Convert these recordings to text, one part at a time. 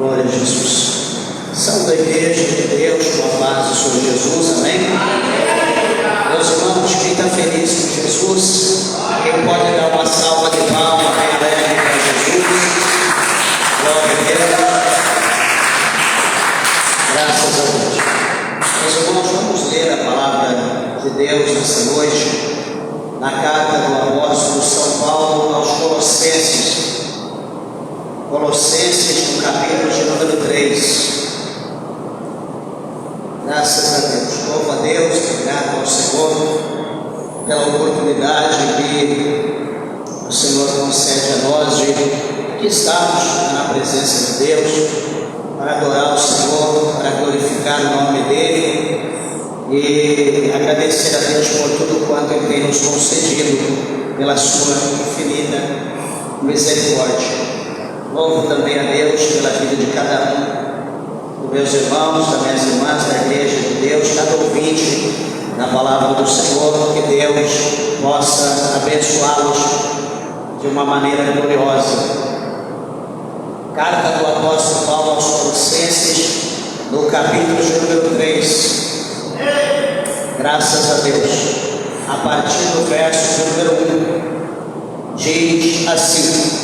Glória a Jesus. Salve da igreja de Deus, com a paz do Senhor Jesus, amém? Meus irmãos, quem está feliz com Jesus, quem pode dar uma salva de palmas bem alegre para Jesus? Glória a Deus. Graças a Deus. Meus irmãos, vamos ler a palavra de Deus nessa noite, na carta do apóstolo São Paulo aos Colossenses. Colossenses, no capítulo de número 3. Graças a Deus. Louvo a Deus, obrigado ao Senhor pela oportunidade que o Senhor concede a nós de que estamos na presença de Deus para adorar o Senhor, para glorificar o nome dEle e agradecer a Deus por tudo quanto Ele tem nos concedido pela sua infinita misericórdia. Louvo também a Deus pela vida de cada um dos meus irmãos, das minhas irmãs da igreja de Deus, cada ouvinte da palavra do Senhor, que Deus possa abençoá-los de uma maneira gloriosa. Carta do apóstolo Paulo aos Colossenses, no capítulo de número 3. Graças a Deus. A partir do verso de número 1, diz assim: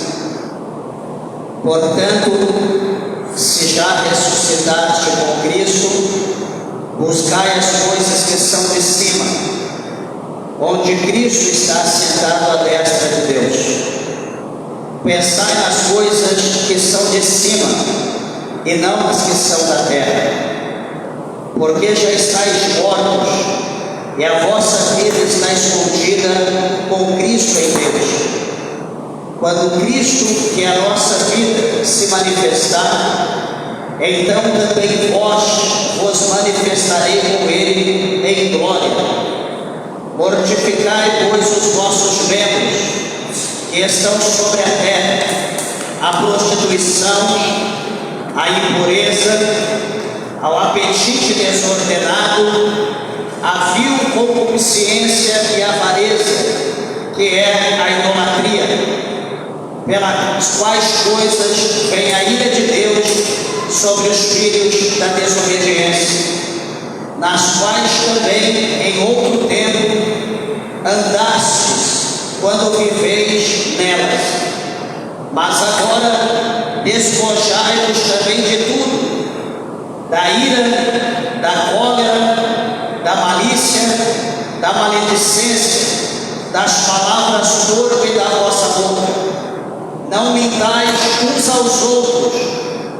portanto, se já ressuscitaste com Cristo, buscai as coisas que são de cima, onde Cristo está sentado à destra de Deus. Pensai nas coisas que são de cima, e não nas que são da terra, porque já estáis mortos, e a vossa vida está escondida com Cristo em Deus. Quando Cristo, que é a nossa vida, se manifestar, então também vos manifestarei com Ele em glória. Mortificai, pois, os vossos membros que estão sobre a terra, a prostituição, a impureza, ao apetite desordenado, a vil concupiscência e avareza, que é a idolatria, pelas quais coisas vem a ira de Deus sobre os filhos da desobediência, nas quais também em outro tempo andastes, quando viveis nelas. Mas agora despojai-vos também de tudo: da ira, da cólera, da malícia, da maledicência, das palavras torpes da vossa boca. Não mintais uns aos outros,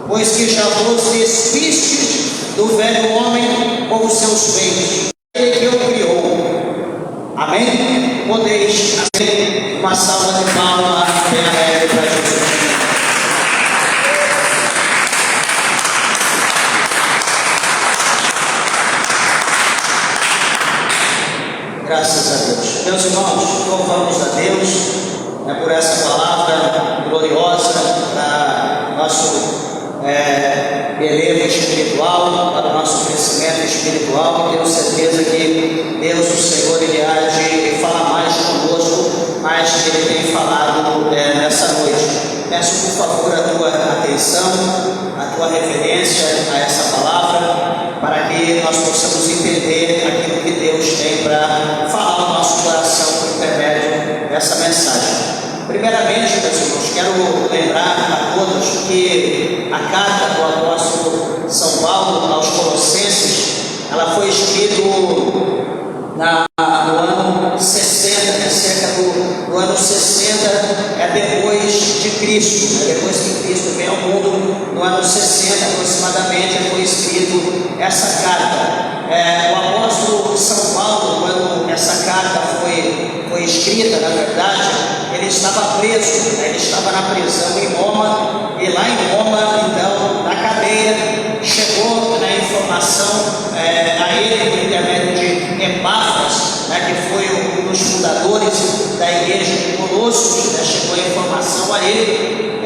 pois que já vos despistes do velho homem com os seus feitos, ele que o criou. Amém? Podeis ter uma salva de palmas bem alegre para Jesus. Graças a Deus. Meus irmãos, louvamos a Deus por essa palavra gloriosa para nosso elevo espiritual, para o nosso crescimento espiritual. Tenho certeza que Deus, o Senhor, Ele há de falar mais conosco, mais que Ele tem falado nessa noite. Peço por favor a tua atenção, a tua reverência a essa palavra, para que nós possamos entender aquilo que Deus tem para falar no nosso coração por intermédio dessa mensagem. Primeiramente, meus irmãos, quero lembrar a todos que a carta do apóstolo São Paulo aos Colossenses, ela foi escrita no ano 60, cerca do ano 60, depois de Cristo, depois que Cristo veio ao mundo, no ano 60 aproximadamente, foi escrito essa carta. O apóstolo São Paulo, quando essa carta foi escrita, na verdade, ele estava preso, ele estava na prisão em Roma, e lá em Roma, então, na cadeia, chegou a informação a ele, por intermédio de Epáfras, que foi um dos fundadores da igreja de Colossos, chegou a informação a ele,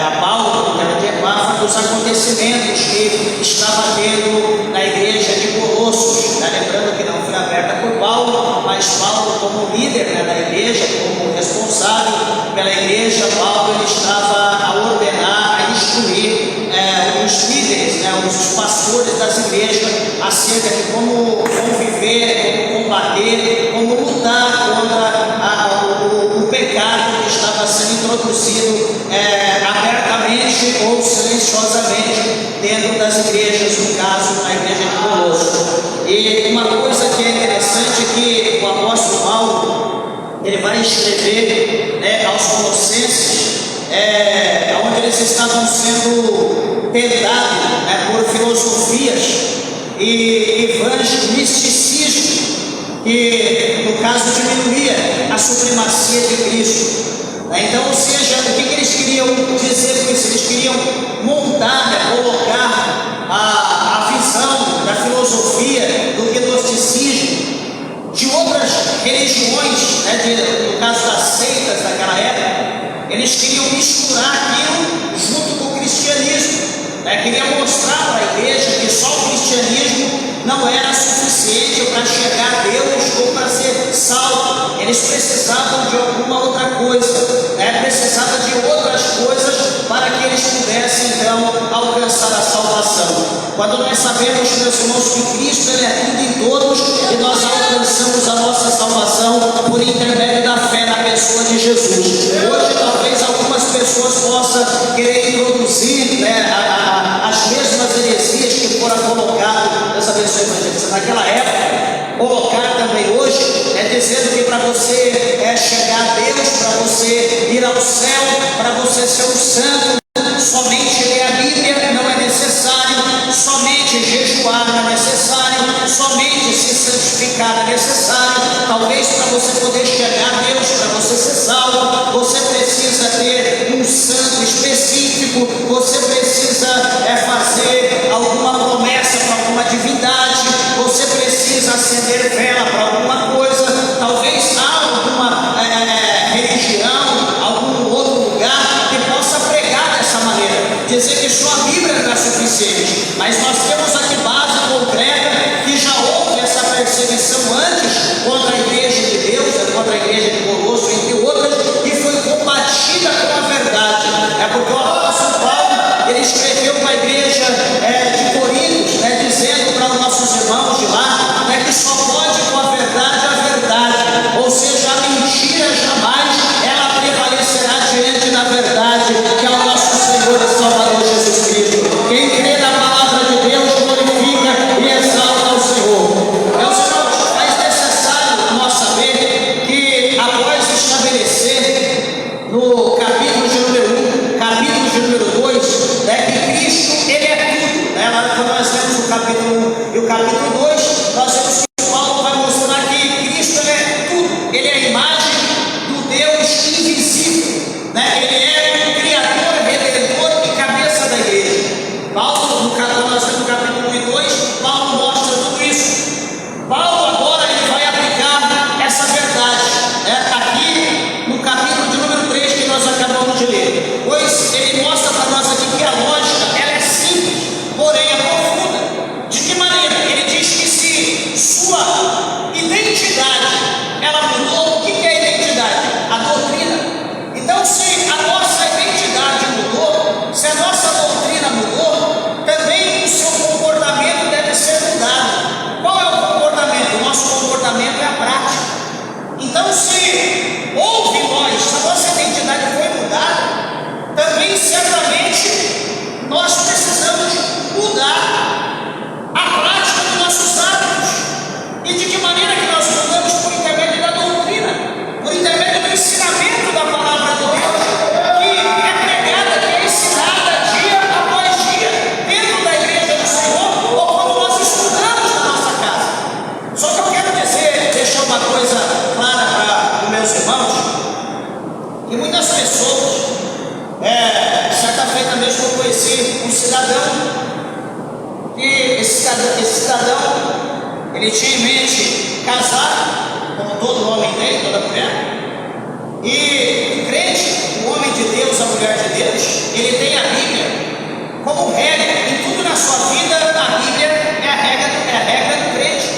a Paulo, por intermédio de Epáfras, dos acontecimentos que estava tendo na igreja de Colossos, lembrando que não foi aberta por Paulo, mas Paulo, como líder da igreja, como responsável pela igreja, Paulo ele estava a ordenar, a instruir os líderes, os pastores das igrejas, acerca de como viver, como combater, como lutar contra o pecado que estava sendo introduzido abertamente ou silenciosamente dentro das igrejas, no caso, na igreja de Colossos. E uma coisa que é interessante é que o apóstolo Paulo, ele vai escrever aos Colossenses, onde eles estavam sendo tentados por filosofias e vãs misticismo, que no caso diminuía a supremacia de Cristo. Então, ou seja, o que eles queriam dizer com isso? Eles queriam montar, colocar a visão da filosofia, do gnosticismo, de outras religiões, no caso das seitas daquela época. Eles queriam misturar aquilo junto com o cristianismo, queriam mostrar para a igreja que só o cristianismo não era suficiente para chegar a Deus ou para ser salvo. Eles precisavam de alguma outra coisa, precisavam de outras coisas para que eles pudessem então alcançar a salvação. Quando nós sabemos, meus irmãos, que Cristo ele é tudo em todos, e nós alcançamos a nossa salvação por intermédio da fé na pessoa de Jesus. Hoje talvez algumas pessoas possam querer introduzir as mesmas heresias que foram colocadas nessa versão evangelista naquela época, colocar também hoje, dizendo que para você chegar a Deus, para você ir ao céu, para você ser um santo, somente ler a Bíblia não é necessário, somente jejuar não é necessário, somente se santificar é necessário. Talvez para você poder chegar a Deus, para você ser salvo, você precisa ter um santo específico, você precisa fazer alguma promessa para alguma divindade, você precisa acender vela para alguma coisa. Talvez há alguma religião, algum outro lugar que possa pregar dessa maneira, dizer que só a Bíblia não é suficiente, mas nós temos aqui base concreta que já houve essa perseguição antes contra a igreja de Deus, contra a igreja de Colossos, entre outras, e foi combatida com a verdade. Porque o apóstolo Paulo, ele escreveu para a igreja de Corinto, dizendo para os nossos irmãos de lá, que só pode com a verdade, ou seja, a mentira jamais ela prevalecerá diante da verdade, que é o nosso Senhor e Salvador Jesus Cristo. Quem crê na palavra de Deus glorifica e exalta o Senhor. Meus irmãos, é necessário nós saber que após estabelecer no capítulo de número 1, capítulo de número 2, que Cristo ele é tudo, lá quando nós vemos o capítulo 1 e o capítulo 2, nós vemos que Paulo vai mostrar que Cristo ele é tudo, ele é a imagem do Deus invisível, ele é o Criador, Redentor e cabeça da igreja. Paulo, nós vemos no capítulo 1 e 2, Paulo mostra tudo isso. Paulo agora ele vai aplicar essa verdade, aqui no capítulo de número 3 que nós acabamos de ler, pois ele mostra para nós aqui que a lógica ela é simples, porém é profunda. De que maneira? Ele diz que se sua identidade ela mudou, o que é identidade? A doutrina. Então, se a nossa identidade mudou, se a nossa doutrina mudou, também o seu comportamento deve ser mudado. Qual é o comportamento? O nosso comportamento é a prática. Então, se houve em nós, se a nossa identidade foi mudada, também certamente nós precisamos mudar a prática dos nossos hábitos. E de que maneira que nós mudamos? Por intermédio da doutrina, por intermédio do ensinamento da palavra de Deus, que é pregada, que é ensinada dia após dia, dentro da igreja do Senhor, ou quando nós estudamos na nossa casa. Só que eu quero dizer, deixar uma coisa clara para os meus irmãos, que muitas pessoas, certa feita mesmo eu conheci um cidadão, que esse cidadão ele tinha em mente casar, como todo homem tem, toda mulher, e o crente, o homem de Deus, a mulher de Deus, ele tem a Bíblia como regra em tudo na sua vida. A Bíblia é a regra do crente.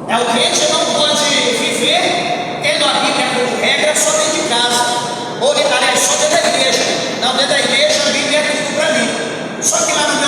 O crente não pode viver tendo a Bíblia como regra só dentro de casa, ou aliás, só dentro da igreja. Não, dentro da igreja a Bíblia é tudo para mim. Só que lá no meu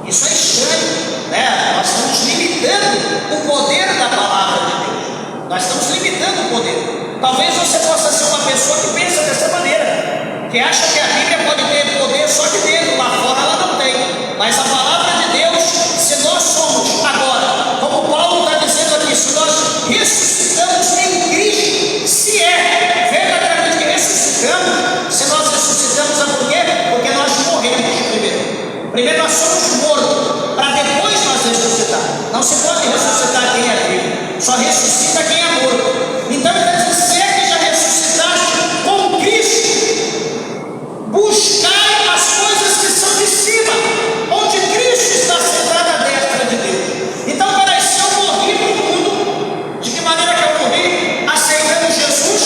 Isso é estranho, né? Nós estamos limitando o poder da palavra de Deus. Nós estamos limitando o poder. Talvez você possa ser uma pessoa que pensa dessa maneira, que acha que a Bíblia pode ter poder só de dentro, lá fora ela não tem. Mas a palavra de Deus, se nós somos agora, como Paulo está dizendo aqui, se nós ressuscitamos em Cristo, se é verdadeiramente ressuscitamos, se nós ressuscitamos, sabe por quê? Porque nós morremos primeiro. Primeiro nós somos mortos, para depois nós ressuscitar. Não se pode ressuscitar quem é vivo, só ressuscita quem é morto. Então ele está dizendo, se é que já ressuscitaste com Cristo, buscai as coisas que são de cima, onde Cristo está sentado à destra de Deus. Então, peraí, se eu morri para o mundo, de que maneira que eu morri? Aceitando Jesus,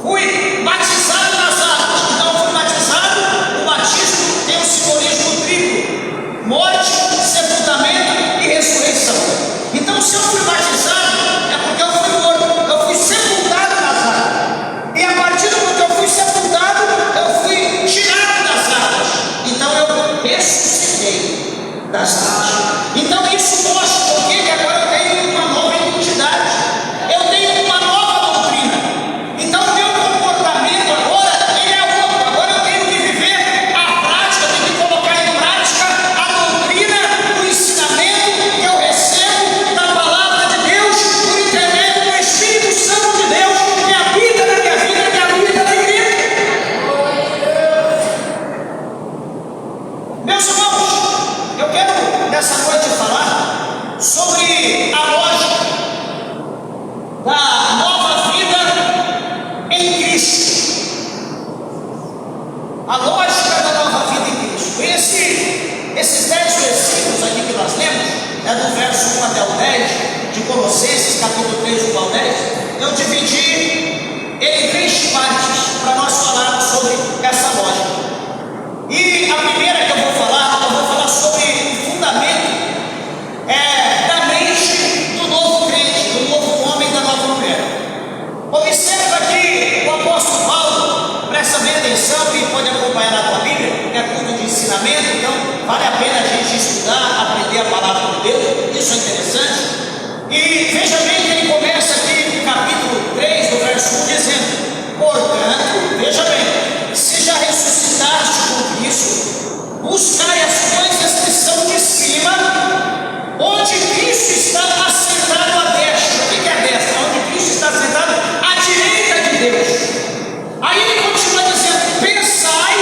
fui batizado nas águas. Então eu fui batizado, o batismo tem um simbolismo triplo: morte, sepultamento e ressurreição. Então, se eu fui batizado, é porque eu fui morto, eu fui sepultado nas águas. E a partir do momento que eu fui sepultado, eu fui tirado das águas. Então eu ressuscitei das águas. Então isso mostra porque que agora eu tenho uma nova identidade, eu tenho uma nova doutrina. Então o meu comportamento agora ele é outro. Agora eu tenho que viver a prática, tenho que colocar em prática a doutrina, o ensinamento que eu recebo da palavra de Deus por intermédio do Espírito Santo de Deus que habita na minha vida, que habita na igreja. Meus irmãos, eu quero nessa noite falar sobre a lógica da nova vida em Cristo. A lógica da nova vida em Cristo. Esses 10 versículos aqui que nós lemos, do verso 1 até o 10, de Colossenses, capítulo 3, 1 ao 10, eu dividi ele em 3 partes para nós falarmos sobre essa lógica. E a primeira que eu vou falar sobre o fundamento da mente do novo crente, do novo homem, da nova mulher. Observa que o apóstolo Paulo, presta bem atenção e pode acompanhar na tua Bíblia, que é tudo de ensinamento, então vale a pena a gente estudar, aprender a palavra de Deus, isso é interessante. E veja bem que ele começa aqui no capítulo 3, do verso 1, dizendo: portanto, veja bem, se já ressuscitaste com Cristo, buscai as coisas que são de cima, onde Cristo está assentado à destra. O que é a destra? Onde Cristo está assentado à direita de Deus. Aí ele continua dizendo: pensai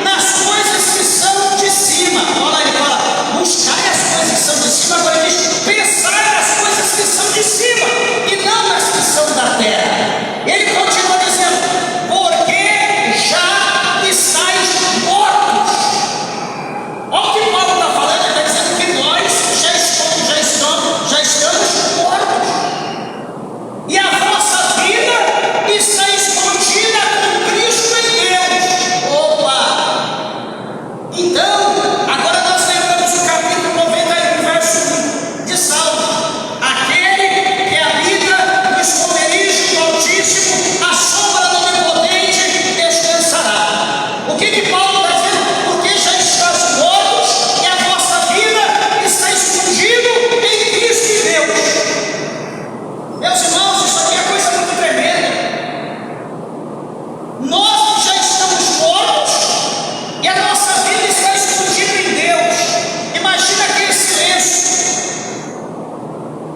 nas coisas que são de cima. Olha lá, ele fala: buscai as coisas que são de cima. Agora ele diz: pensai nas coisas que são de cima e não nas que são da terra. Ele continua dizendo: porque já estáis mortos. Olha o que Paulo está falando. Ele está dizendo que nós já estamos mortos, e a vossa vida está escondida com Cristo em Deus. Opa! Então, agora nós lembramos o capítulo 91, verso 1 de Salmo: aquele que habita no esconderijo do Altíssimo, a sombra do Onipotente descansará. O que Paulo está dizendo? Porque já estás mortos e a vossa vida está escondida em Cristo e Deus. Meus irmãos, isso aqui é coisa muito tremenda. Nós já estamos mortos e a nossa vida está escondida em Deus. Imagina aquele silêncio.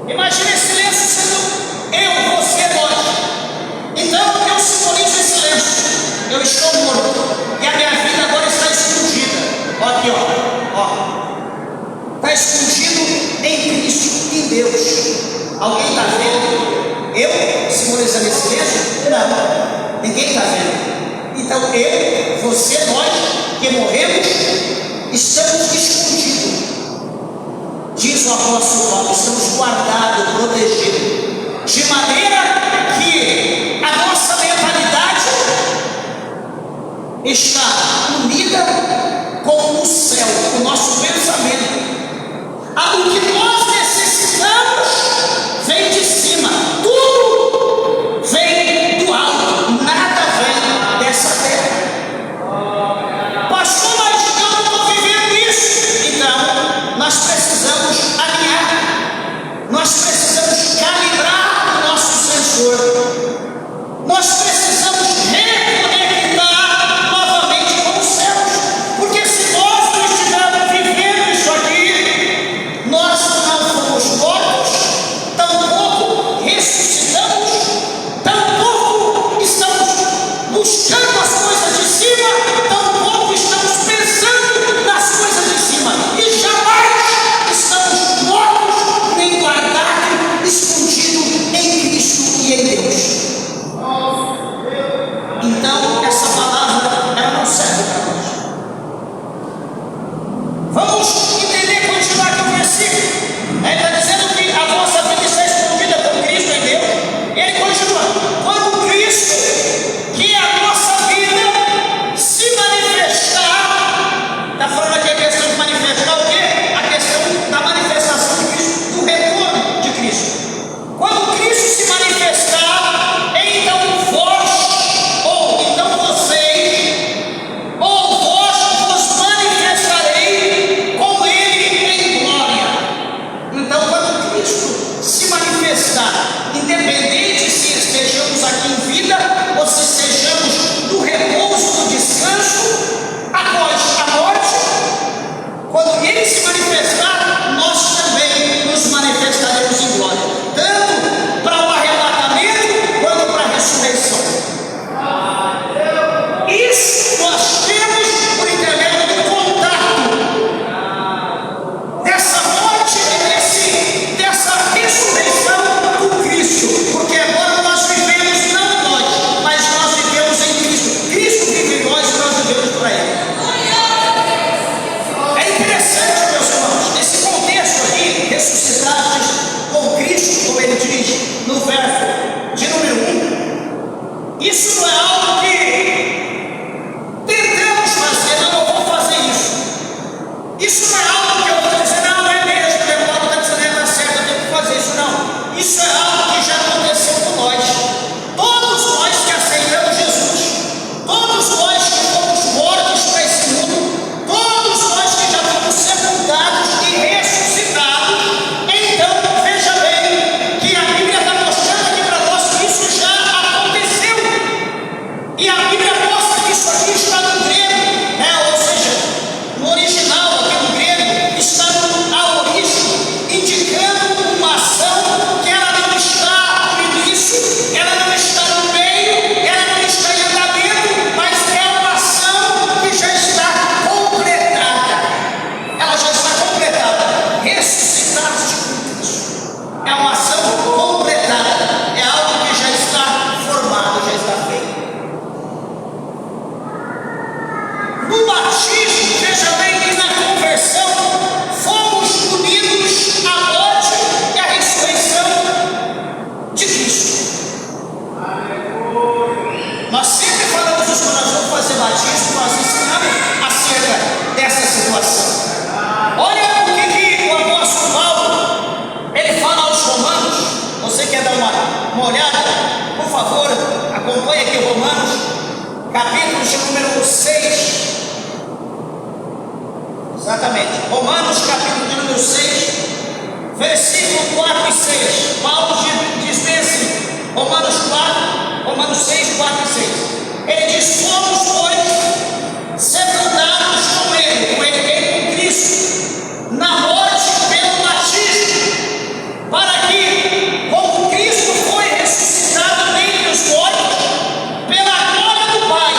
Imagina esse silêncio sendo eu, você, nós. Então eu simbolizo esse silêncio. Eu estou morto e a minha vida agora está escondida. Olha aqui, ó. Está escondido em Cristo, em Deus. Alguém está vendo eu simbolizando esse silêncio? Não, ninguém está vendo. Então eu, você, nós que morremos, estamos escondidos. Diz o apóstolo Paulo: estamos guardados, protegidos, de maneira que a nossa mentalidade está unida com o céu, o nosso pensamento. O que nós necessitamos vem de cima, tudo vem do alto, nada vem dessa terra. Pastor, mas eu não estou vivendo isso. Então, capítulo de número 6. Exatamente. Romanos, capítulo de número 6, versículo 4 e 6. Paulo diz bem assim, Romanos 6, 4 e 6. Ele diz: fomos, pois, sepultados com ele com Cristo, na morte pelo batismo, para que, como Cristo foi ressuscitado dentre os mortos, pela glória do Pai,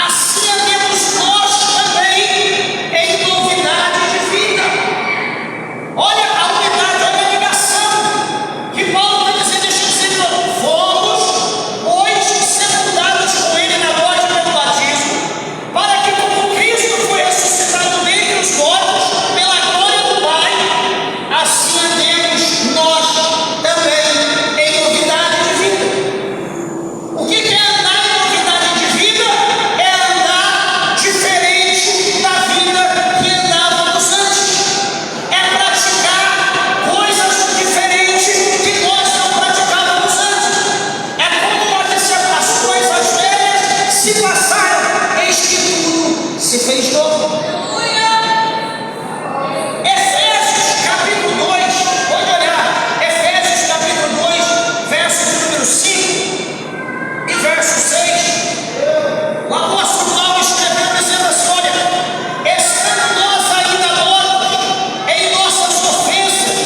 assim andemos nós também em novidade de vida. Olha a unidade, olha a ligação que Paulo está dizendo, deixa eu dizer de novo. Fomos, pois, sepultados com ele na morte pelo batismo, para que, como Cristo foi ressuscitado dentre os mortos, pela glória do Pai, assim andemos nós também em novidade de vida. O que é andar em novidade de vida? É andar diferente da vida que andávamos antes. É praticar coisas diferentes que nós não praticávamos antes. É quando nós dissemos as coisas velhas se passaram, eis que tudo se fez novo. Efésios capítulo 2, pode olhar, Efésios capítulo 2, verso de número 5 e verso 6. O apóstolo Paulo escreveu dizendo assim: olha, estando nós ainda mortos em nossas ofensas,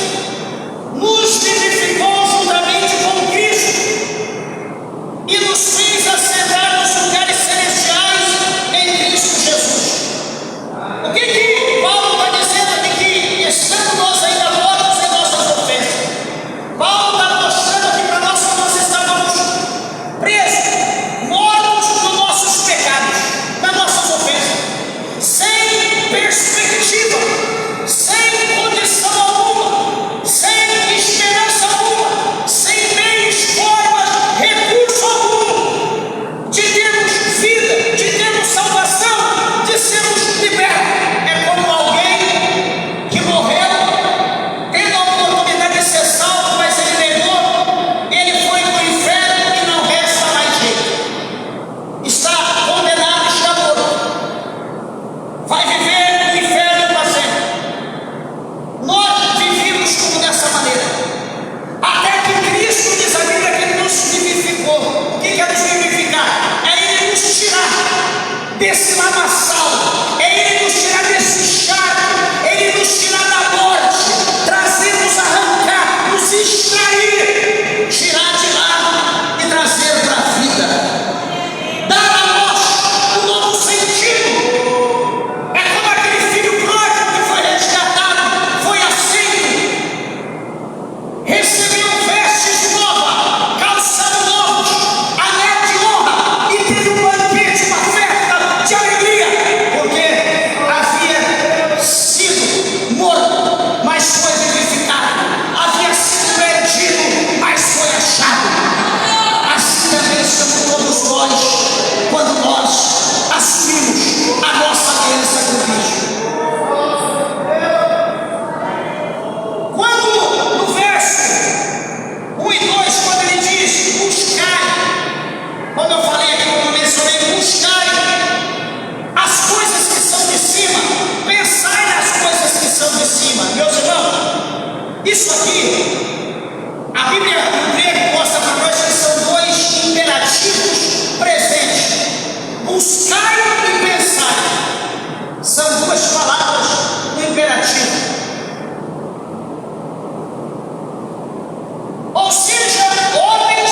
nos vivificou juntamente com Cristo e nos fez assentar nos lugares celestiais em Cristo Jesus. O que Paulo está dizendo aqui? Que estando nós ainda mortos em nossas ofensas, Paulo está mostrando aqui para nós que nós estávamos presos, mortos nos nossos pecados, nas nossas ofensas, sem perspectiva, sem condição alguma, sem esperança alguma, sem meios, formas, recurso algum de termos vida, de termos salvação, de sermos libertos. É como alguém que morreu, tendo a oportunidade de ser salvo, mas ele negou, ele foi para o inferno e não resta mais jeito. Está condenado, está morto. Vai viver no inferno para sempre. Nós vivíamos como dessa maneira, até que Cristo, diz a Bíblia, que nos vivificou. O que é nos vivificar? É Ele nos tirar desse lamaçal, é Ele nos tirar desse charco, Ele nos tirar da morte, trazer-nos, arrancar, nos extrair, tirar de lá e trazer para a vida, dar a nós um novo sentido. É como aquele filho pródigo que foi resgatado, foi aceito, recebeu vestes novas, calçado novos, anel de honra, e teve um banquete, uma festa de alegria, porque havia sido morto, mas foi vivificado, havia sido perdido, mas foi achado. Assim também somos todos nós, quando nós assumimos a nossa aliança com Cristo. Quando no verso 1 e 2, quando ele diz buscai, como eu falei aqui, como eu mencionei, buscai as coisas que são de cima, pensai nas coisas que são de cima. Meus irmãos, isso aqui, a Bíblia no grego mostra para nós que são dois imperativos presentes: buscai e pensai. São duas palavras no imperativo. Ou seja, homens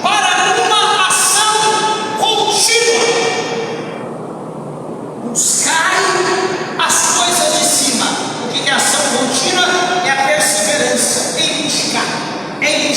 para uma ação contínua. Buscai as coisas de cima. O que é ação contínua? É a perseverança em buscar, em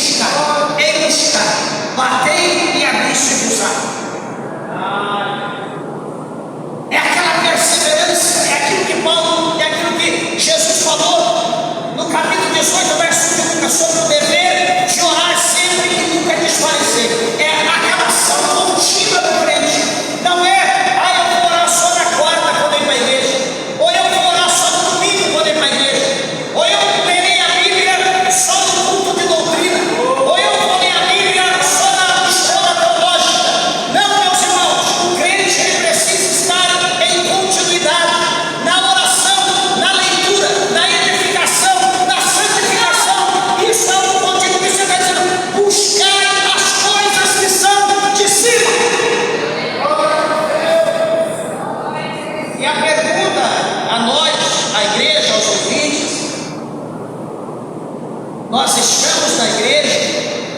nós estamos na igreja,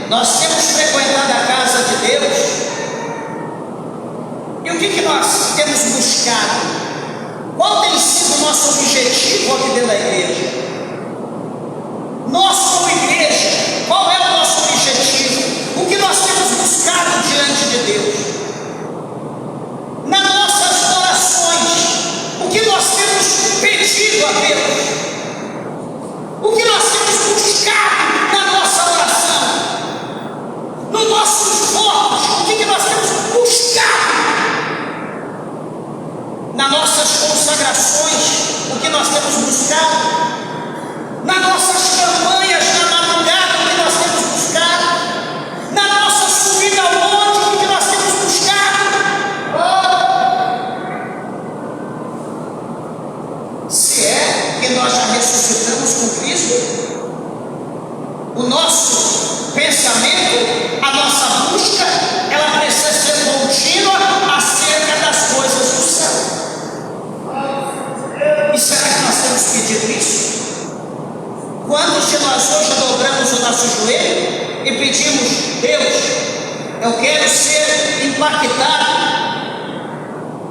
nós temos frequentado a casa de Deus, e o que nós temos buscado? Qual tem sido o nosso objetivo aqui dentro da igreja? Nós como igreja, qual é o nosso objetivo? O que nós temos buscado diante de Deus? Nas nossas orações, o que nós temos pedido a Deus? O que nós temos buscado na nossa oração? Nos nossos votos, o que nós temos buscado? Nas nossas consagrações, o que nós temos buscado? Nas nossas campanhas na madrugada, o que nós temos buscado? Na nossa subida ao monte, o que nós temos buscado? Se é que nós já ressuscitamos com Cristo, o nosso pensamento, a nossa busca, ela precisa ser contínua acerca das coisas do céu. E será que nós temos pedido isso? Quantos de nós hoje dobramos o nosso joelho e pedimos: Deus, eu quero ser impactado,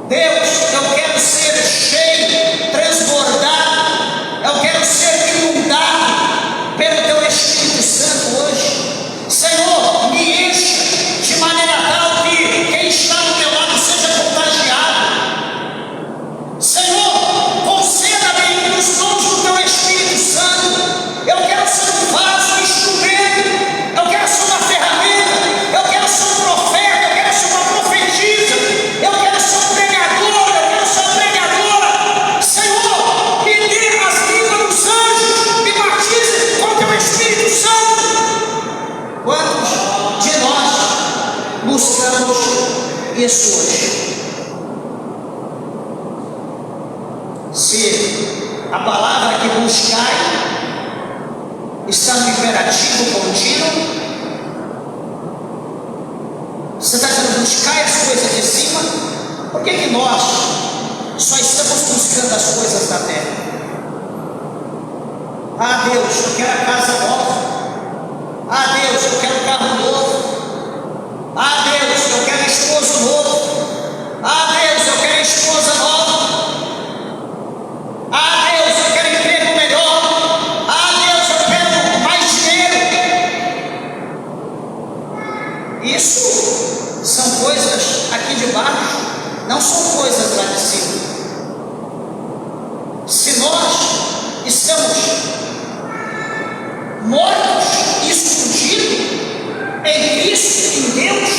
Deus, eu quero ser cheio, transbordado, eu quero ser inundado pelo Teu Espírito Santo hoje. Senhor, me encha de maneira tal que quem está do meu lado seja contagiado. Senhor, conceda-me os dons do Teu Espírito Santo. Eu quero ser um vaso, um instrumento, eu quero ser uma ferramenta, eu quero ser um profeta, eu quero ser uma profetisa, eu quero ser um pregador, eu quero ser uma pregadora. Senhor, me dê as línguas dos anjos, me batize com o Teu Espírito Santo. Quantos de nós buscamos isso hoje? Se a palavra que buscai está no imperativo contínuo, você está dizendo buscar as coisas de cima, por que nós só estamos buscando as coisas da terra? Ah, Deus, eu quero a casa nova. Ah, Deus, eu quero um carro novo. Ah, Deus, eu quero esposo novo. Ah, Deus, eu quero esposa nova. Ah, Deus, eu quero emprego melhor. Ah, Deus, eu quero mais dinheiro. Isso são coisas aqui de baixo, não são coisas lá de cima. Se nós estamos mortos, escondidos em Cristo, em Deus,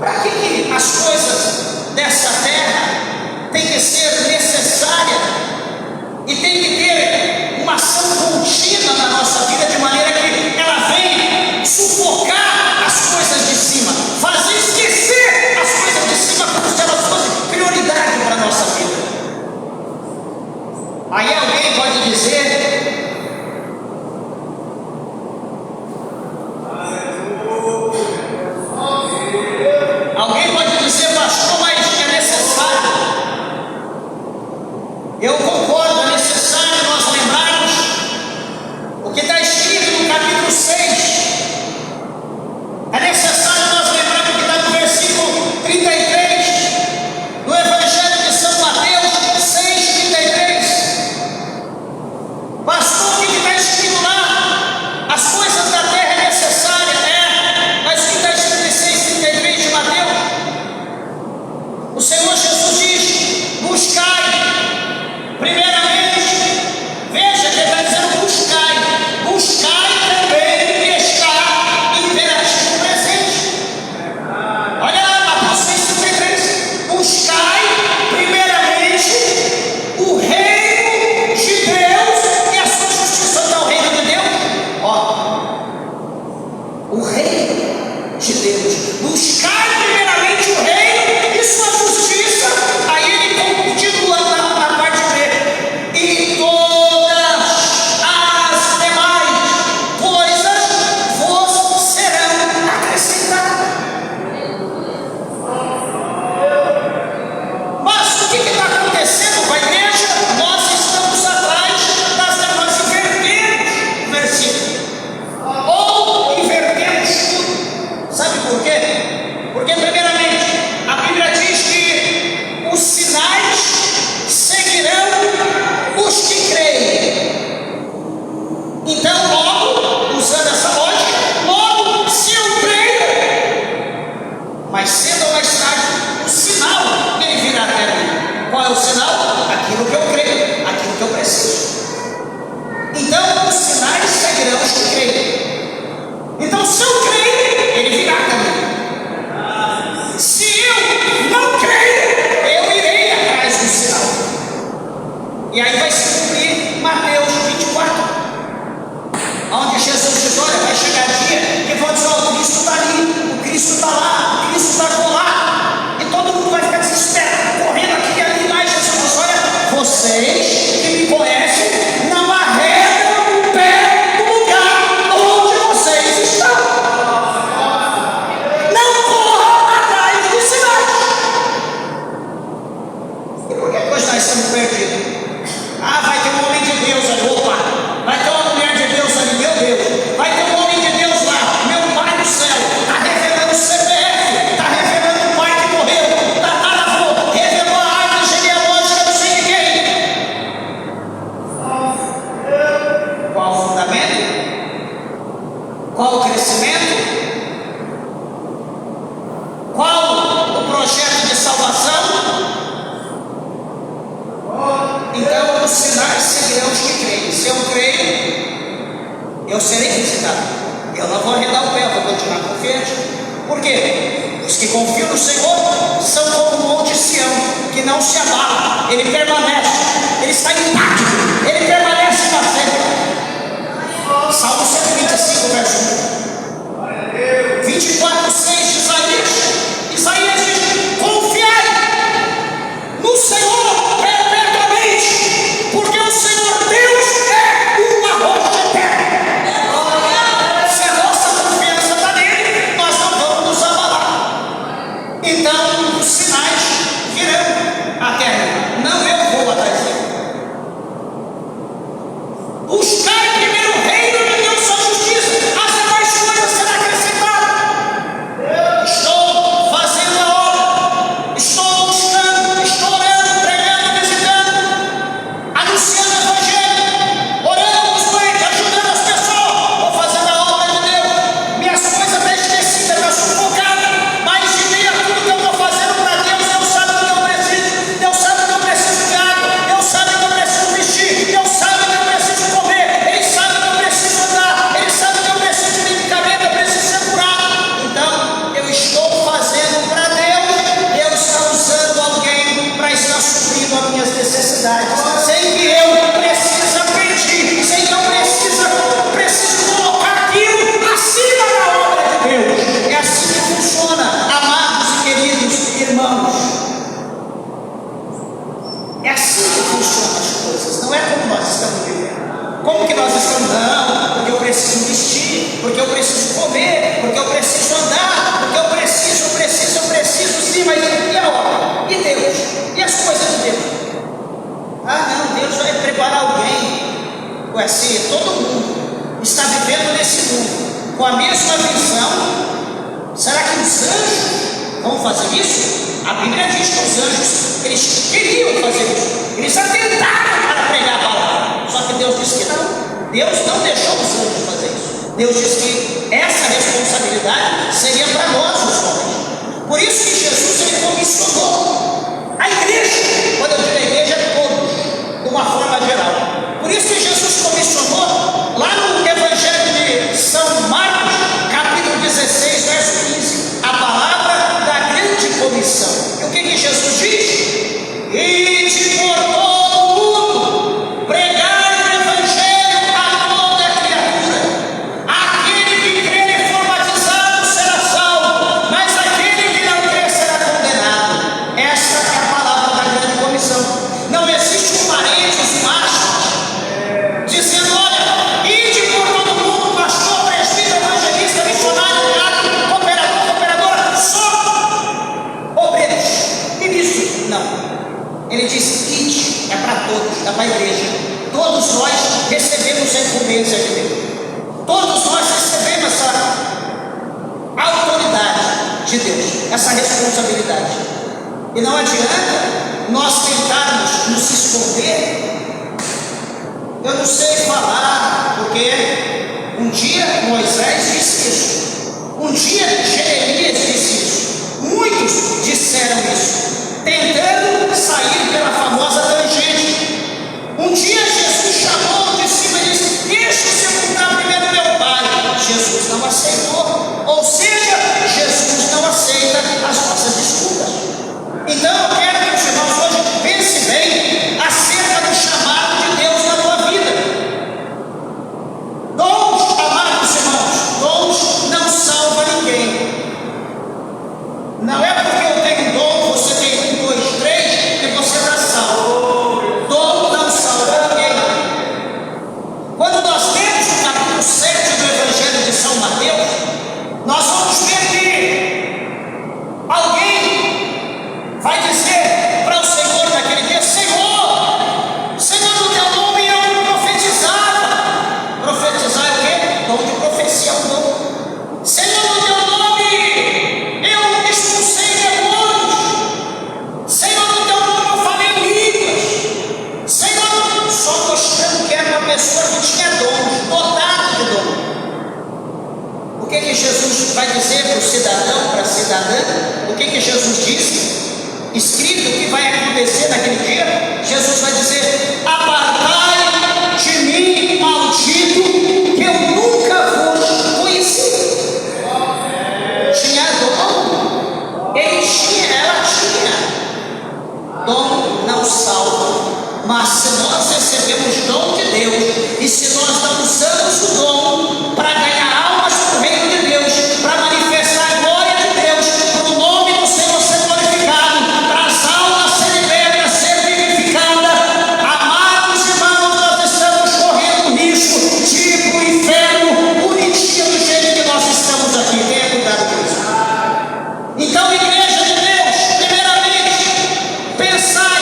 para que as coisas dessa terra têm que ser necessárias e tem que ter uma ação contínua na nossa vida, de maneira que ela venha sufocar as coisas de cima, fazer esquecer as coisas de cima como se elas fossem prioridade para a nossa vida. Aí alguém pode dizer: pastor, mas é necessário. Eu concordo, é necessário nós lembrarmos o que está escrito no capítulo 6. É necessário nós lembrarmos o que está no versículo 33 do Evangelho de São Mateus 6:33. se cumprir Mateus 24, onde Jesus diz: olha, vai chegar dia que vão dizer: o Cristo está ali, o Cristo está lá, o Cristo está lá, e todo mundo vai ficar desesperado, correndo aqui e ali, lá, e Jesus diz: olha, vocês que me conhecem, não arredam o pé do lugar onde vocês estão, não corram atrás dos sinais. E por que hoje nós estamos perdidos? Vai ter um homem de Deus ali, opa, vai ter uma mulher de Deus ali, meu Deus, vai ter um homem de Deus lá, meu Pai do céu, está revelando o CPF, está revelando o pai que morreu, o tataravô, revelou a árvore genealógica, não sei de quem. Qual o fundamento? Qual o crescimento? Qual o projeto de salvação? Então os sinais seguirão os que creem. Se eu creio, eu serei visitado. Eu não vou arredar o pé, eu vou continuar confiante. Por quê? Os que confiam no Senhor são como o monte Sião, que não se abala, ele permanece, ele está intacto, ele permanece para sempre. Salmo 125, verso 1. 24, 6 de Isaías. Isaías diz: confiai no Senhor perpetuamente, porque o Senhor Deus é uma rocha eterna. Se a nossa confiança está nele, nós não vamos nos abalar. Então os sinais virão à terra, não eu vou atrás dele. Buscar primeiro o reino de Deus, sua justiça, as demais coisas serão acrescentadas. Estou fazendo a obra, estou buscando, estou orando, pregando, visitando, anunciando o evangelho, orando os doentes, ajudando as pessoas, estou fazendo a obra de Deus. Minhas coisas estão esquecidas, estão sufocadas, mas de meio a tudo que eu estou fazendo para Deus, Deus sabe do que eu preciso, Deus sabe que eu preciso de água, Deus sabe que eu preciso vestir, Deus sabe que eu preciso comer, Ele sabe que eu preciso andar, Ele sabe que eu preciso de medicamento, eu preciso ser curado. Então eu estou fazendo para Deus, Deus está usando alguém para estar suprindo as minhas necessidades, sem que eu precise pedir, sem que eu preciso colocar aquilo acima da obra de Deus. É assim que funciona, amados e queridos irmãos. É assim que funcionam as coisas, não é como nós estamos vivendo. Como que nós estamos? Não, porque eu preciso vestir, porque eu preciso comer, porque eu preciso andar, porque eu preciso sim, mas e a obra? E Deus? E as coisas de Deus? Não, Deus vai preparar alguém. Ué, se todo mundo está vivendo nesse mundo com a mesma visão, será que os anjos vão fazer isso? A Bíblia diz que os anjos, eles queriam fazer isso, eles atentaram para pregar a palavra, só que Deus disse que não. Deus não deixou os anjos fazer isso. Deus disse que essa responsabilidade seria para nós, os homens. Por isso que Jesus, ele comissionou a igreja. Quando eu digo a igreja, é todos, de uma forma geral. Por isso que Jesus comissionou lá no Evangelho de São Marcos, capítulo 16, verso 15, a palavra da grande comissão. E o que Jesus diz? Ide por todo o mundo, pregai o Evangelho a toda criatura. Aquele que crer e for batizado será salvo, mas aquele que não crer será condenado. Essa é a palavra da grande comissão. Não existe um parênteses macho dizendo: olha, ide por todo mundo, pastor, presbítero, evangelista, missionário, diácono, cooperador, cooperadora, só obreiros, ministros. Não. Ele diz: ide, é para todos, é para a igreja. Todos nós recebemos a incumbência de Deus. Todos nós recebemos essa autoridade de Deus, essa responsabilidade. E não adianta nós tentarmos nos esconder. Eu não sei falar, porque um dia Moisés disse isso, um dia Jeremias disse isso, muitos disseram isso, tentando sair pela famosa tangente. Um dia Jesus chamou de cima e disse: deixa eu sepultar primeiro meu pai. Jesus não aceitou, ou seja, Jesus não aceita as nossas desculpas. Então eu quero que os irmãos hoje pensem bem acerca do chamado de pessoa que tinha dons, dotado de dom. O que Jesus vai dizer para o cidadão, para a cidadã? O que Jesus disse? Escrito o que vai acontecer naquele dia, Jesus vai dizer: apartai de mim, maldito, que eu nunca vos conheci. Tinha dom, ele tinha, ela tinha. Dom não salva, mas se nós recebemos dom de Deus, e se nós não usamos o dom para ganhar almas para o reino de Deus, para manifestar a glória de Deus, para o nome do Senhor ser glorificado, para as almas serem libertas, ser vivificadas, amados irmãos, nós estamos correndo risco de ir para o inferno bonitinho do jeito que nós estamos aqui. Tenha cuidado com isso. Então, igreja de Deus, primeiramente, pensai,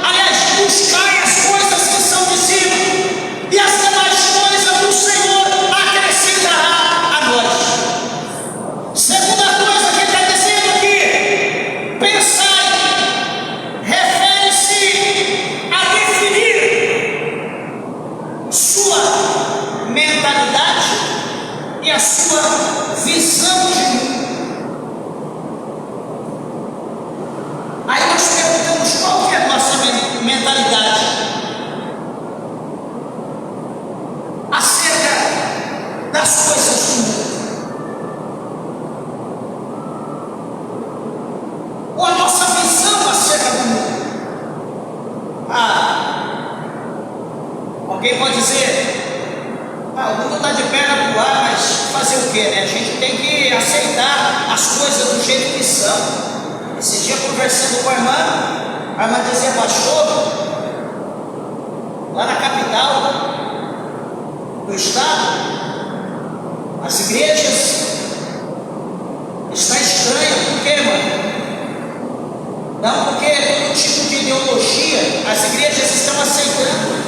aliás, buscai as coisas que são de cima, e as demais coisas do Senhor acrescentará a nós. Segunda coisa que ele está dizendo aqui: pensai, refere-se a definir sua mentalidade e a sua visão de mundo. Aí nós perguntamos qual que é a nossa mentalidade acerca das coisas do mundo. Ou a nossa visão acerca do mundo. Alguém pode dizer: o mundo está de perna pro ar, mas fazer o quê, né? A gente tem que aceitar as coisas do jeito que são. Esse dia, conversando com a irmã dizia: pastor, lá na capital do estado, as igrejas estão estranhas. Por quê, mano? Não, porque todo tipo de ideologia as igrejas estão aceitando.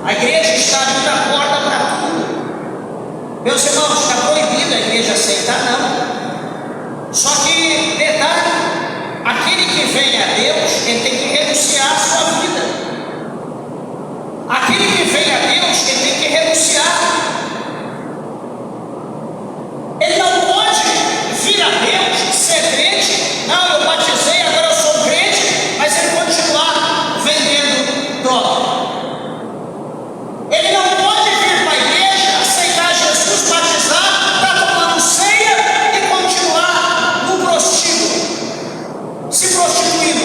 A igreja está abrindo a porta para tudo. Meus irmãos, está proibido a igreja aceitar? Não. Só que, detalhe, aquele que vem a Deus, ele tem que renunciar à sua vida. Aquele que vem a Deus, ele tem que renunciar. Ele não pode vir a Deus, ser crente. Não, eu batizei, agora eu sou crente, mas ele continuar vendendo droga. Ele não pode vir para a igreja, aceitar Jesus, batizar, estar tomando ceia e continuar no prostíbulo, se prostituindo.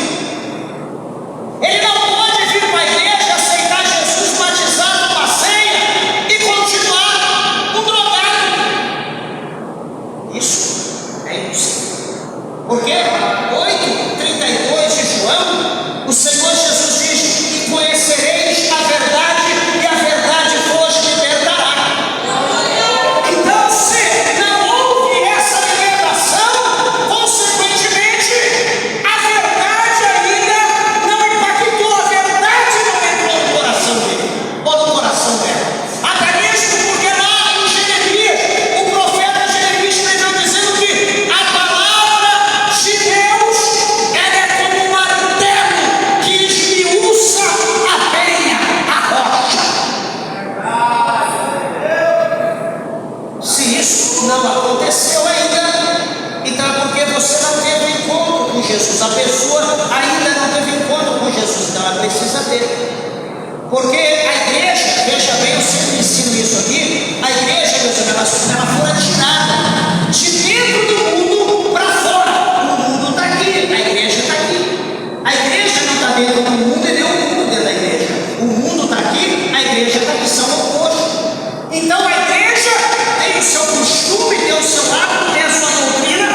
Ele não pode vir para a igreja, aceitar Jesus, batizar, tomar ceia e continuar no drogado. Isso é impossível. Porque 8:32 de João, o Senhor Jesus diz: e conhecereis a verdade, e a verdade vos libertará. Então, se não houve essa libertação, consequentemente, a verdade ainda não impactou, a verdade não entrou no coração dele, ou no coração dela. Até mesmo porque lá em Jeremias, o profeta Jeremias escreveu dizendo que a palavra de Deus, ela é como um martelo que esmiuça a penha, a rocha. Se isso não aconteceu ainda, então é porque você não teve encontro com Jesus. A pessoa ainda não teve encontro com Jesus, então ela precisa ter. Porque a igreja, veja bem, eu sempre ensino isso aqui, a igreja, meus irmãos, ela foi tirada de dentro do mundo para fora. O mundo está aqui, a igreja está aqui. A igreja não está dentro do mundo e nem o mundo dentro da igreja. O mundo está aqui, a igreja está aqui, são opostos. Então a igreja tem o seu costume, tem o seu hábito, tem a sua doutrina,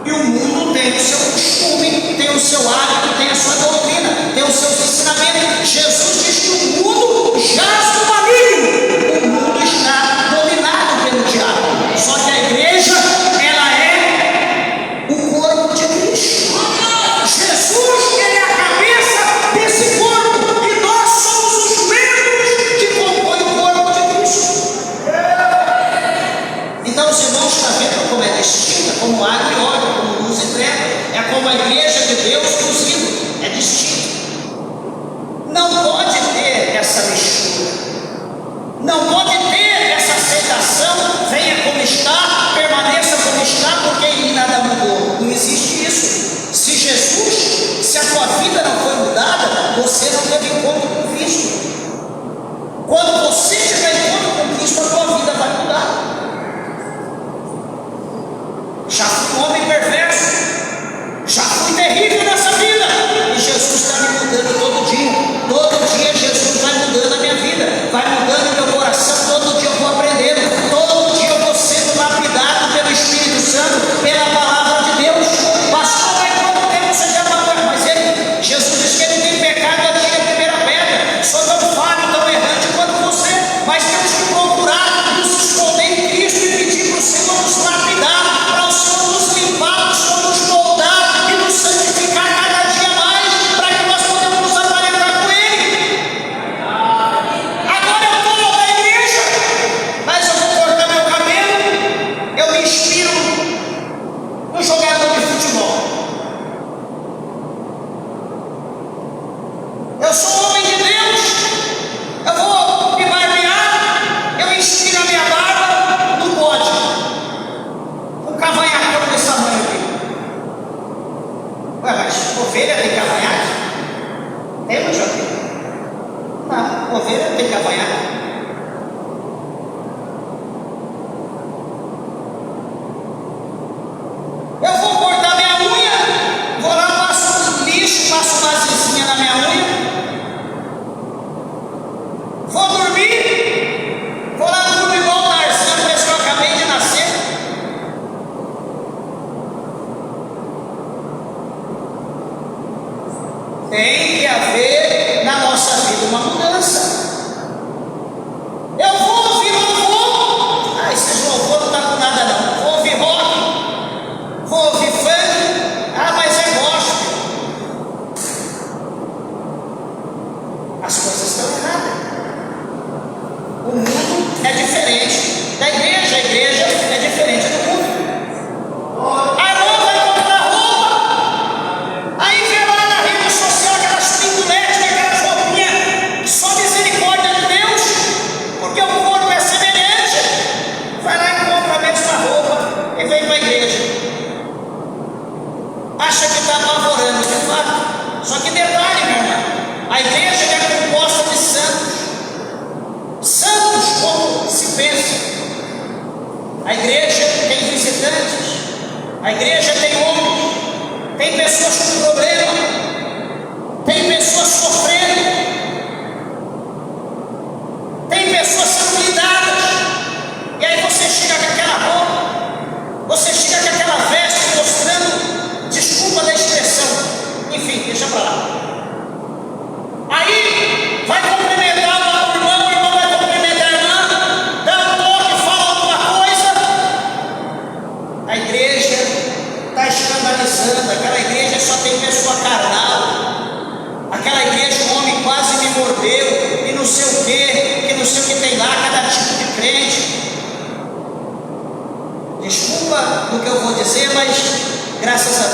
e o mundo tem o seu costume, tem o seu hábito, tem a sua doutrina, tem os seus ensinamentos. Jesus diz que o mundo jaz no maligno, o mundo está dominado pelo diabo. Só que a igreja, ela é o corpo de Cristo. Jesus, ele é a cabeça desse corpo, e nós somos os membros que compõem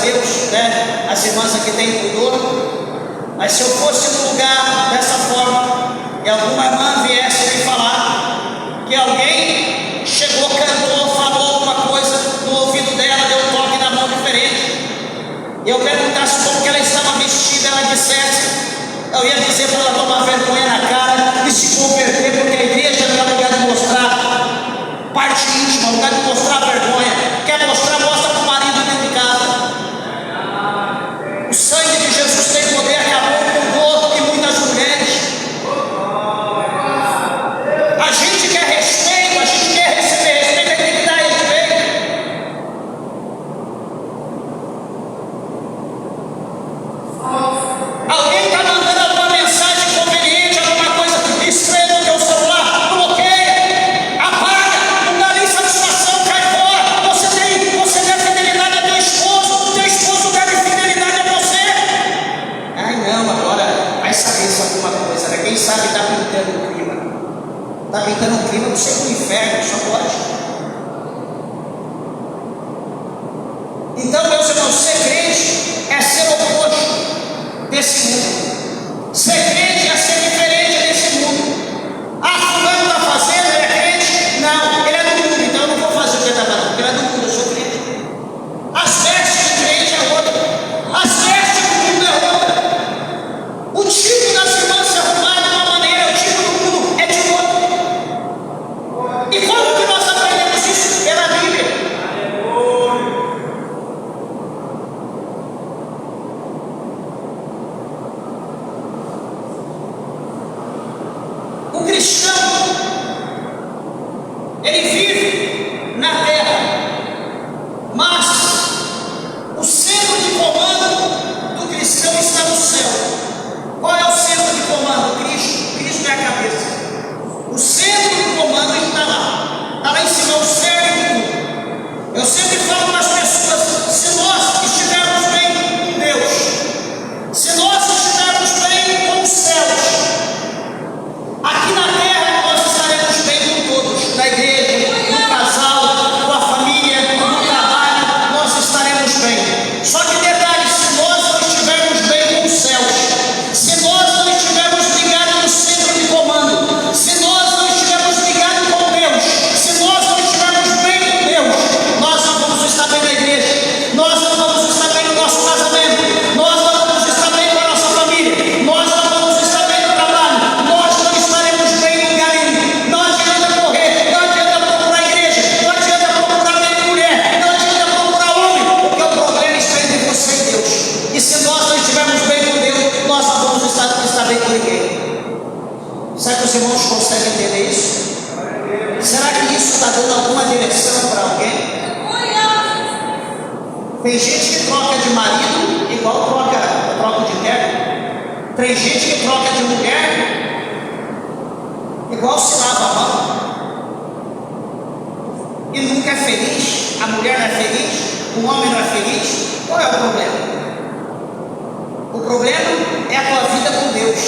Deus, né? As irmãs aqui têm pudor, mas se eu fosse no lugar dessa forma, e alguma irmã viesse me falar que alguém chegou, cantou, falou alguma coisa no ouvido dela, deu um toque na mão diferente, e eu perguntasse como que ela estava vestida, ela dissesse, eu ia dizer para ela tomar vergonha na cara e se converter, porque a igreja não é lugar de mostrar parte íntima, lugar de mostrar vergonha. Quer mostrar, mostra para o marido dentro de casa. O sangue de Jesus tem poder, acabou com dor e muitas mulheres. A gente quer respeito, a gente quer receber respeito, tem que dar respeito. Alguém está mandando alguma mensagem conveniente, alguma coisa estranha no teu celular, bloqueia, apaga, não dá nem satisfação, cai fora. Você deve fidelidade a teu esposo deve fidelidade a você. Ai não, agora vai saber se alguma coisa, né? Quem sabe está pintando o clima. Está pintando um clima do seu inferno, só pode. Então, meus irmãos, ser crente é ser oposto desse mundo. Ser crente é ser diferente desse mundo. Ah, fulano está fazendo, ele é crente? Não, ele é do mundo, então eu não vou fazer o que ele está fazendo, porque ele é do mundo, eu sou crente. As vestes de crente é outra, as vestes do mundo é outra. O tipo das irmãs se arrumar de uma maneira, o tipo do mundo é de outra. E como que nós aprendemos isso? Pela Bíblia. O cristão, ele vive na terra, mas o centro de comando do cristão está no céu. Qual é o centro de comando? Cristo. Cristo é a cabeça. O centro de comando está lá em cima, o cerne de tudo. Eu sempre falo para as pessoas, se nós estivermos bem com Deus, se nós estivermos bem com os céus, aqui na terra nós estaremos bem com todos, na igreja, no casal, com a família, no trabalho, nós estaremos bem. Só que detalhe, se nós não estivermos bem com os céus, se nós não estivermos ligados no centro de comando, se nós não estivermos ligados com Deus, se nós não estivermos bem com Deus, nós não vamos estar bem na igreja, nós não vamos estar bem no nosso casamento, nós não vamos estar bem com a nossa família, nós não vamos estar bem no trabalho, nós não estaremos bem em lugar nenhum. Não adianta correr, não adianta procurar igreja, não adianta procurar bem mulher, não adianta procurar homem, porque o problema está entre você e Deus. E se nós não estivermos bem com Deus, nós não vamos estar bem com ninguém. Será que os irmãos conseguem entender isso? Será que isso está dando alguma direção para alguém? Tem gente que troca de marido igual troca de terno. Tem gente que troca de mulher igual se lava a mão. E nunca é feliz. A mulher não é feliz, o homem não é feliz. Qual é o problema? O problema é a tua vida com Deus,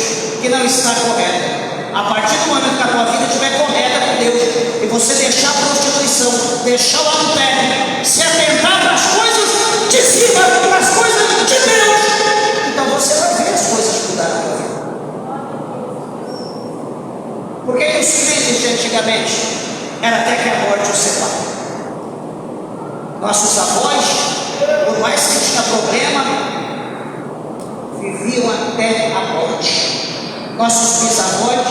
que não está correta. A partir do momento que a tua vida estiver correta com Deus, e você deixar a prostituição, deixar o adultério, se atentar para as coisas de cima, para as coisas de Deus, então você vai ver as coisas mudar na tua vida. Por que os crentes de antigamente era até que a morte os separa? Nossos avós, por mais que tinha problema, viviam até a morte. Nossos bisavós,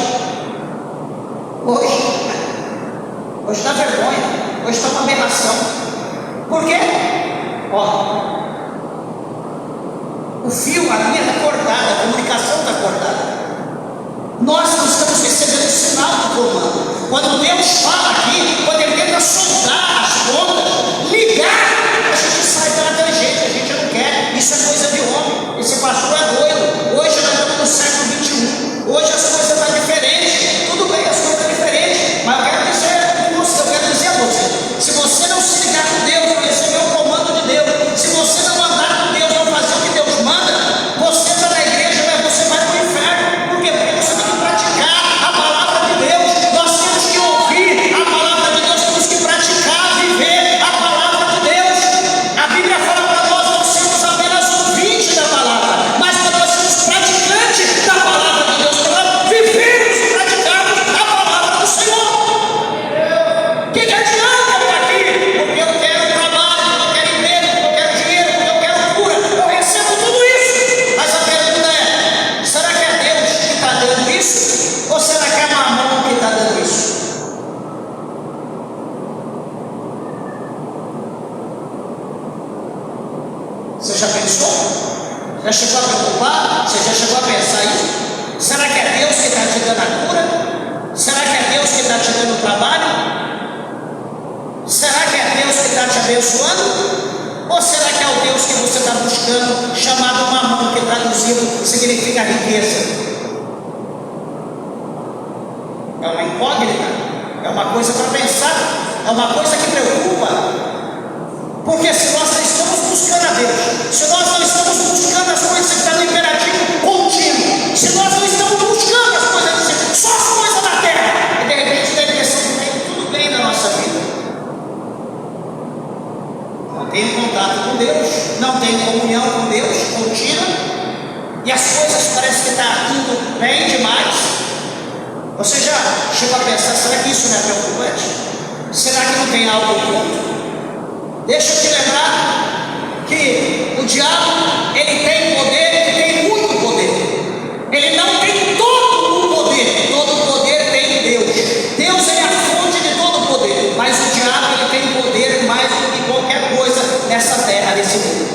hoje dá vergonha, hoje está uma aberração. Por quê? Ó, o fio, a linha está cortada, a comunicação está cortada. Nós não estamos recebendo sinal do comando. Quando Deus fala aqui, quando Ele tenta soldar as pontas, ligar, a gente sai pela tangente, a gente não quer. Isso é coisa de homem. Esse pastor é doido. Hoje nós estamos no século 21. Hoje as coisas estão diferentes. Tudo bem, as coisas estão diferentes. Mas eu quero dizer a você, se você não se ligar com Deus, não receber o comando de Deus, se você não andar com Deus, não fazer o que Deus manda, você está na igreja, mas você vai para o inferno. Por quê? Porque você tem que praticar a palavra de Deus. Nós temos que ouvir abençoando? Ou será que é o Deus que você está buscando, chamado Mamon, que traduzido significa riqueza? É uma incógnita, é uma coisa para pensar, é uma coisa que preocupa. Porque se nós não estamos buscando a Deus, se nós não estamos buscando as coisas que estão no imperativo contínuo, se nós não estamos buscando as coisas, só as coisas da terra, e de repente tem a impressão que tem tudo bem na nossa vida. Não tem contato com Deus, não tem comunhão com Deus contínua, e as coisas parecem que estão indo bem demais. Você já chegou a pensar, será que isso não é preocupante? Será que não tem algo oculto? Deixa eu te lembrar que o diabo, ele tem poder, ele tem muito poder. Ele não tem todo o poder tem Deus. Deus é a fonte de todo o poder, mas o diabo, ele tem poder mais do que qualquer coisa nessa terra, nesse mundo.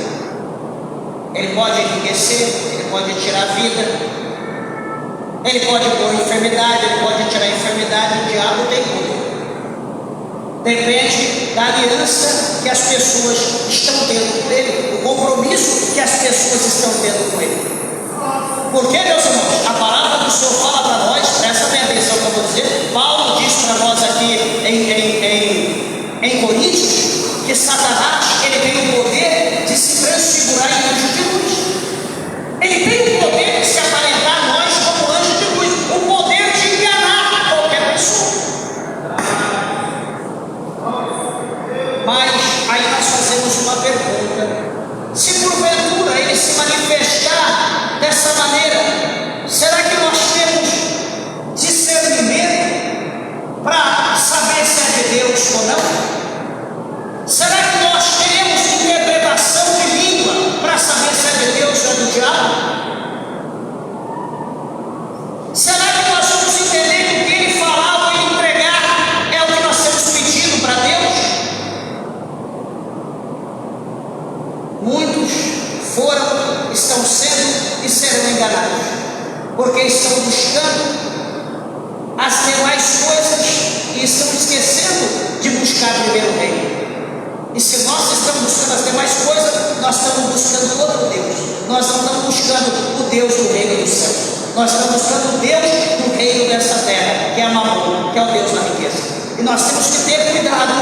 Ele pode enriquecer, ele pode tirar a vida, ele pode pôr enfermidade, ele pode tirar a enfermidade. O diabo tem poder. Depende da aliança que as pessoas estão tendo com ele, o compromisso que as pessoas estão tendo com ele. Porque, meus irmãos, a palavra do Senhor fala para nós, presta bem atenção que eu vou dizer. Paulo diz para nós aqui em Coríntios que Satanás, ele tem o poder de se transfigurar em anjo de luz. Ele tem o poder de se aparentar a nós como anjo de luz, o poder de enganar qualquer pessoa. Mas aí nós fazemos uma pergunta: se porventura ele se manifestar dessa maneira, será que nós temos discernimento para saber se é de Deus ou não? Será que nós teremos interpretação de língua para saber se é de Deus ou é do diabo? Será que nós vamos entender que o que ele falar ou entregar é o que nós temos pedido para Deus? Muitos estão sendo e serão enganados, porque estão buscando as demais coisas e estão esquecendo de buscar primeiro o reino. E se nós estamos buscando as demais coisas, nós estamos buscando outro Deus. Nós não estamos buscando o Deus do reino dos céus. Nós estamos buscando o Deus do reino dessa terra, que é Mamon, que é o Deus da riqueza. E nós temos que ter cuidado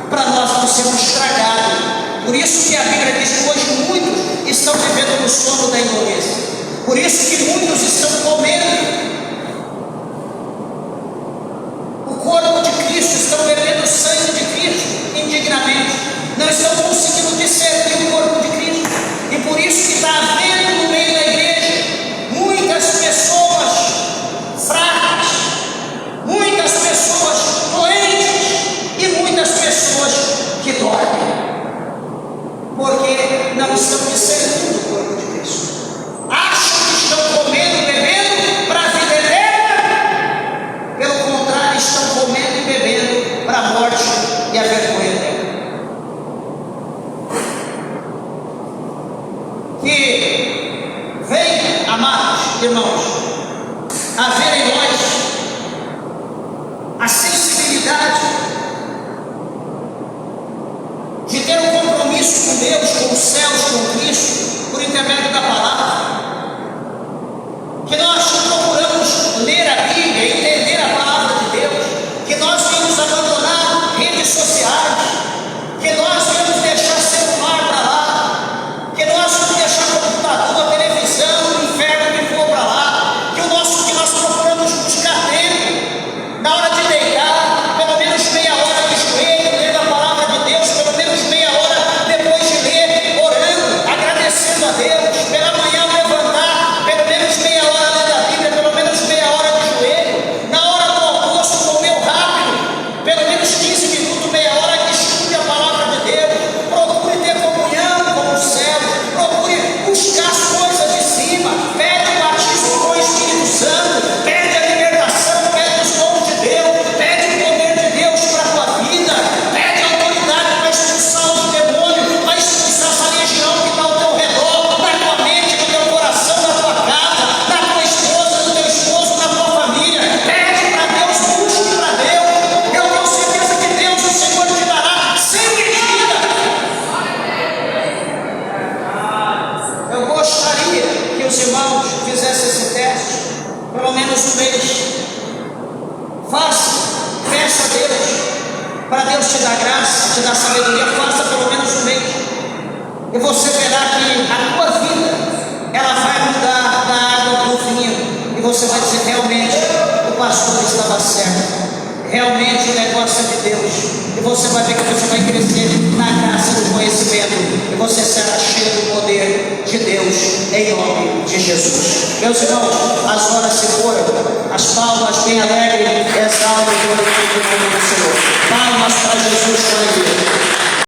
para nós não sermos estragados. Por isso que a Bíblia diz que hoje muitos estão vivendo no sono da ignorância. Por isso que muitos estão comendo o corpo de Cristo, estão bebendo o sangue de Cristo indignamente. Não estão conseguindo discernir o corpo de Cristo. E por isso que está havendo no meio da igreja muitas pessoas fracas, muitas pessoas doentes e muitas pessoas que dormem, porque não estão discernindo o corpo de Cristo. Acham que estão comendo e bebendo para a vida eterna, pelo contrário, estão comendo e bebendo para a morte e a vergonha eterna. Que venha, amados irmãos, haver em nós a sensibilidade de ter um compromisso com Deus, com os céus, com Cristo, por intermédio da palavra. Que nós procuramos ler a Bíblia, entender a palavra de Deus, que nós vamos abandonar redes sociais, que nós vamos deixar celular para lá, que nós vamos deixar computador, televisão, o inferno que for para lá, que nós procuramos Para Deus te dar graça, te dar sabedoria, faça pelo menos um mês. E você verá que a tua vida, ela vai mudar da água para o vinho. E você vai dizer, realmente, o pastor estava certo. Realmente o negócio é de Deus. E você vai ver que você vai crescer na graça do conhecimento. E você será cheio do poder de Deus, em nome de Jesus. Meus irmãos, as horas se foram. As palmas bem alegres, exaltam.